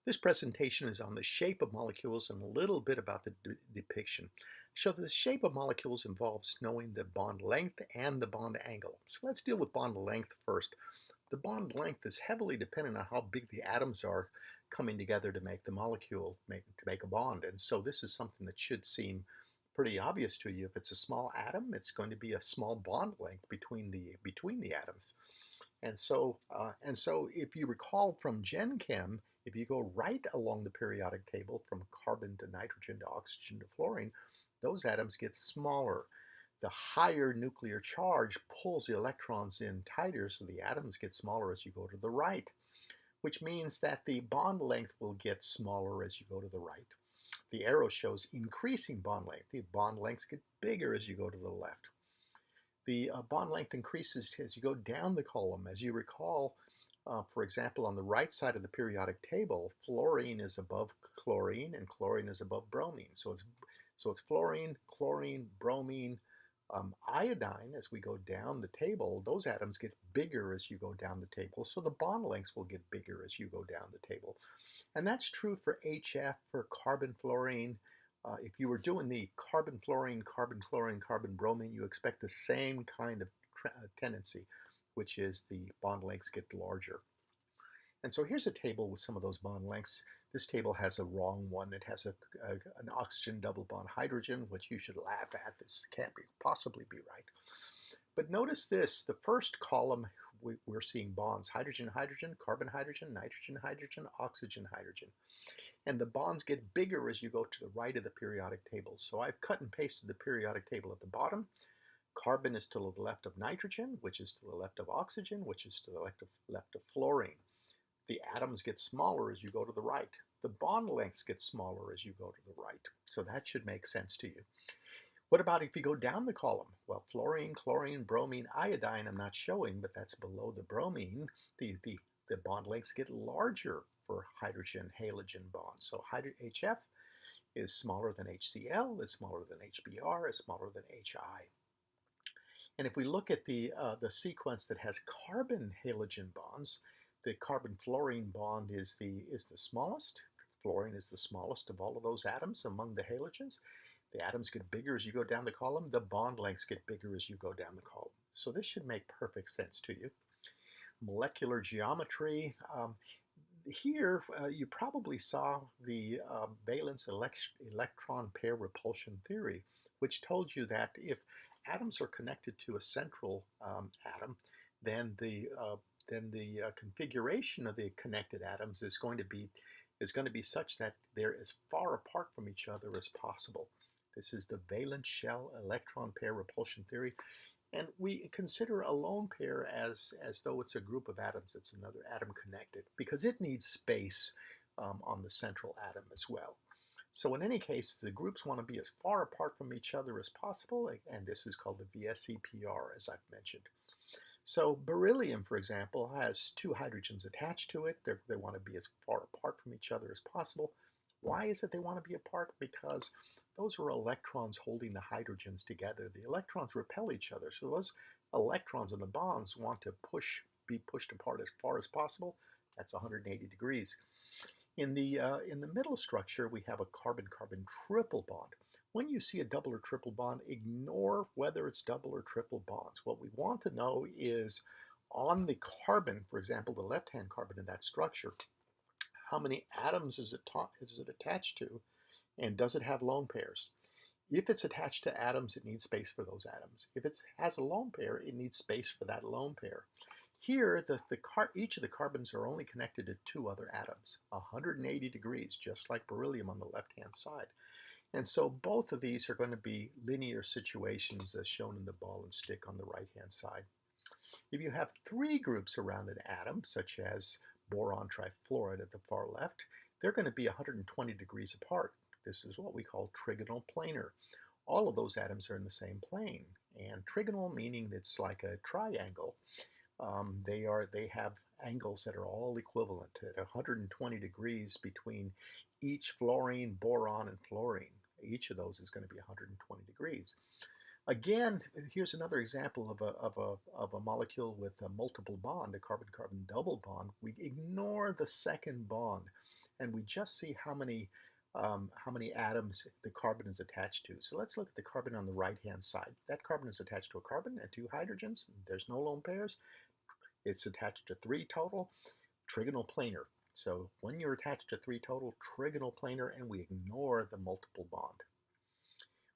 This presentation is on the shape of molecules and a little bit about the depiction. So the shape of molecules involves knowing the bond length and the bond angle. So let's deal with bond length first. The bond length is heavily dependent on how big the atoms are coming together to make the molecule, to make a bond. And so this is something that should seem pretty obvious to you. If it's a small atom, it's going to be a small bond length between the atoms. And so if you recall from Gen Chem, if you go right along the periodic table from carbon to nitrogen to oxygen to fluorine, those atoms get smaller. The higher nuclear charge pulls the electrons in tighter, so the atoms get smaller as you go to the right, which means that the bond length will get smaller as you go to the right. The arrow shows increasing bond length. The bond lengths get bigger as you go to the left. The bond length increases as you go down the column. As you recall, for example, on the right side of the periodic table, fluorine is above chlorine and chlorine is above bromine. So it's fluorine, chlorine, bromine, iodine. As we go down the table, those atoms get bigger as you go down the table. So the bond lengths will get bigger as you go down the table. And that's true for HF, for carbon fluorine. If you were doing the carbon fluorine, carbon chlorine, carbon bromine, you expect the same kind of tendency, which is the bond lengths get larger. And so here's a table with some of those bond lengths. This table has a wrong one. It has an oxygen double bond hydrogen, which you should laugh at. This can't possibly be right. But notice this, the first column, we're seeing bonds, hydrogen, hydrogen, carbon, hydrogen, nitrogen, hydrogen, oxygen, hydrogen. And the bonds get bigger as you go to the right of the periodic table. So I've cut and pasted the periodic table at the bottom. Carbon is to the left of nitrogen, which is to the left of oxygen, which is to the left of fluorine. The atoms get smaller as you go to the right. The bond lengths get smaller as you go to the right. So that should make sense to you. What about if you go down the column? Well, fluorine, chlorine, bromine, iodine I'm not showing, but that's below the bromine. The bond lengths get larger for hydrogen halogen bonds. So HF is smaller than HCl, is smaller than HBr, is smaller than HI. And if we look at the sequence that has carbon halogen bonds, the carbon fluorine bond is the smallest. Fluorine is the smallest of all of those atoms among the halogens. The atoms get bigger as you go down the column. The bond lengths get bigger as you go down the column. So this should make perfect sense to you. Molecular geometry. Here, you probably saw the valence electron pair repulsion theory, which told you that if atoms are connected to a central atom, then the configuration of the connected atoms is going to be such that they're as far apart from each other as possible. This is the valence shell electron pair repulsion theory. And we consider a lone pair as though it's a group of atoms. It's another atom connected because it needs space on the central atom as well. So in any case, the groups want to be as far apart from each other as possible, and this is called the VSEPR, as I've mentioned. So beryllium, for example, has two hydrogens attached to it. They want to be as far apart from each other as possible. Why is it they want to be apart? Because those are electrons holding the hydrogens together. The electrons repel each other, so those electrons in the bonds want to be pushed apart as far as possible. That's 180 degrees. In the middle structure, we have a carbon-carbon triple bond. When you see a double or triple bond, ignore whether it's double or triple bonds. What we want to know is on the carbon, for example, the left-hand carbon in that structure, how many atoms is it attached to, and does it have lone pairs? If it's attached to atoms, it needs space for those atoms. If it has a lone pair, it needs space for that lone pair. Here, each of the carbons are only connected to two other atoms, 180 degrees, just like beryllium on the left-hand side. And so both of these are going to be linear situations as shown in the ball and stick on the right-hand side. If you have three groups around an atom, such as boron trifluoride at the far left, they're going to be 120 degrees apart. This is what we call trigonal planar. All of those atoms are in the same plane. And trigonal meaning it's like a triangle. They have angles that are all equivalent at 120 degrees between each fluorine, boron, and fluorine. Each of those is going to be 120 degrees. Again, here's another example of a molecule with a multiple bond, a carbon-carbon double bond. We ignore the second bond. and we just see how many atoms the carbon is attached to. So let's look at the carbon on the right-hand side. That carbon is attached to a carbon and two hydrogens. There's no lone pairs. It's attached to three total, trigonal planar. So when you're attached to three total, trigonal planar, and we ignore the multiple bond.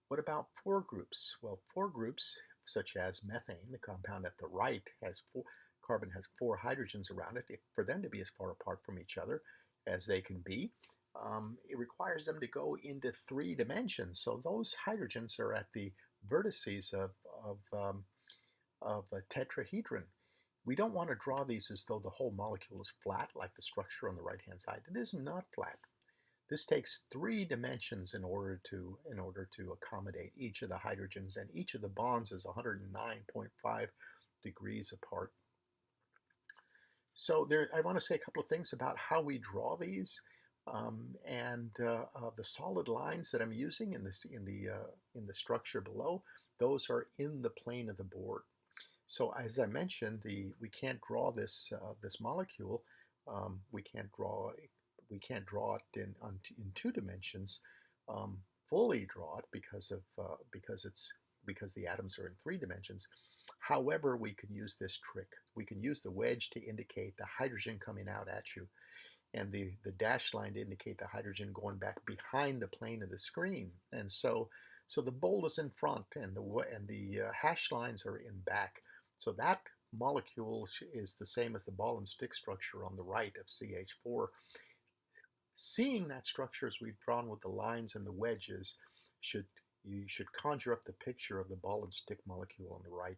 What about four groups? Well, four groups, such as methane, the compound at the right, carbon has four hydrogens around it. For them to be as far apart from each other as they can be, it requires them to go into three dimensions. So those hydrogens are at the vertices of a tetrahedron. We don't want to draw these as though the whole molecule is flat, like the structure on the right-hand side. It is not flat. This takes three dimensions in order to accommodate each of the hydrogens, and each of the bonds is 109.5 degrees apart. So I want to say a couple of things about how we draw these, and the solid lines that I'm using in the structure below. Those are in the plane of the board. So as I mentioned, we can't draw this molecule. We can't draw it in two dimensions. Fully draw it because the atoms are in three dimensions. However, we can use this trick. We can use the wedge to indicate the hydrogen coming out at you, and the dashed line to indicate the hydrogen going back behind the plane of the screen. And so the bold is in front, and the hash lines are in back. So that molecule is the same as the ball and stick structure on the right of CH4. Seeing that structure as we've drawn with the lines and the wedges, you should conjure up the picture of the ball and stick molecule on the right.